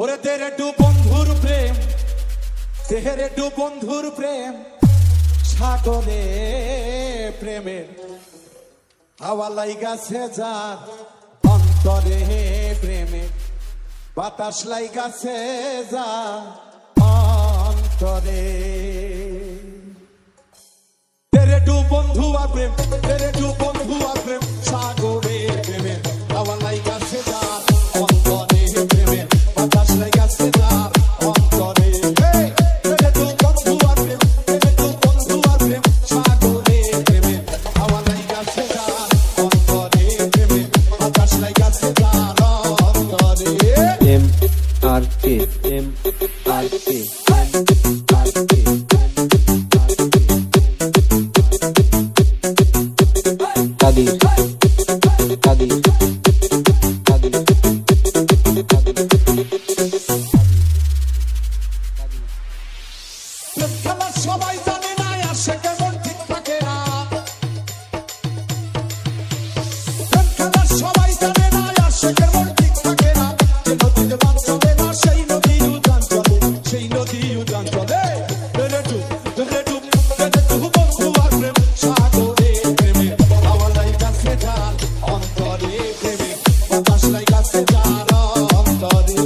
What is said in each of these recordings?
ওরে তেরে টু বন্ধুর প্রেম, তেরে টু বন্ধুর প্রেম, সাগরে প্রেমের হাওয়া লাইগাছে যার অন্তরে প্রেমে, বাতাস লাইগাছে যার অন্তরে। তেরে টু বন্ধু আর প্রেম, তেরে টু বন্ধু আর প্রেম, সাগরে প্রেমের হাওয়া লাইগাছে যার অন্তরে প্রেমের, বাতাস লাইগাছে যার অন্তরে। তেরে টু বন্ধু আর প্রেম, তেরে টু বন্ধু আর প্রেম, সাগরে প্রেমের হাওয়া লাইগাছে যার অন্তরে প্রেমের, বাতাস লাইগাছে যার অন্তরে। MRK কাদির কাদির কাদির খেলা সবাই জানে না, আসে কেমন ঠিক থাকে না। খেলা সবাই জানে না, আসে কেমন ঠিক থাকে না। যে নদীতে বান চলে না, সেই নদী উজান চলে, সেই নদী উজান চলে। তেরে টু বন্ধু আর প্রেম, সাগরে প্রেমে হাওয়া লাইগাছে যার অন্তরে প্রেমে, বাতাস লাইগাছে যার অন্তরে।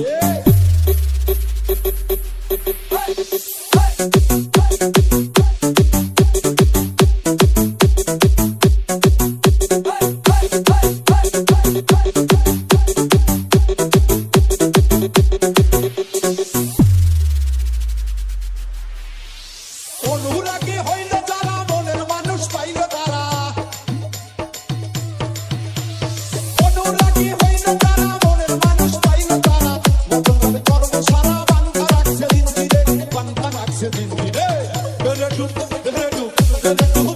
অনুরাগী হইল যারা, মনের মানুষ পাইল তারা। অনুরাগী হইল যারা, মনের মানুষ পাইল তারা। নতুন কর্ম সারা বাংলা রাখছে দিন দিনে, বাংলা রাখছে দিন দিনে। তেরে টু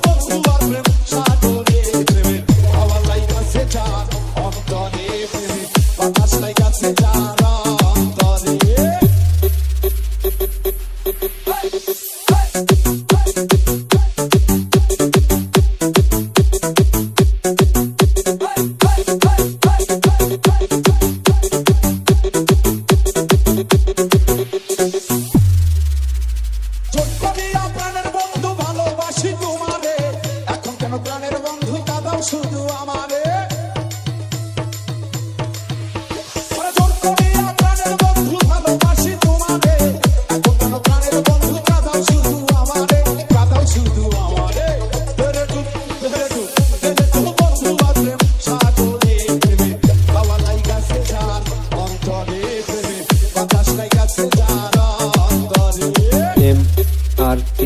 বন্ধু আর প্রেম, সাগরে প্রেমের হাওয়া লাইগাছে যার অন্তরে প্রেমে, বাতাস লাইগাছে যার অন্তরে। প্রাণের বন্ধু ভালোবাসি তোমারে, এখন কেন প্রাণের বন্ধু কাঁদাও শুধু আমারে। প্রাণের বন্ধু ভালোবাসি তোমারে, এখন কেন প্রাণের বন্ধু কাঁদাও শুধু আমারে, কাঁদাও শুধু আমারে। তেরে টু বন্ধু আর প্রেম, সাগরে প্রেমে হাওয়া লাইগাছে যার অন্তরে প্রেমে, বাতাস লাইগাছে যার অন্তরে। MRK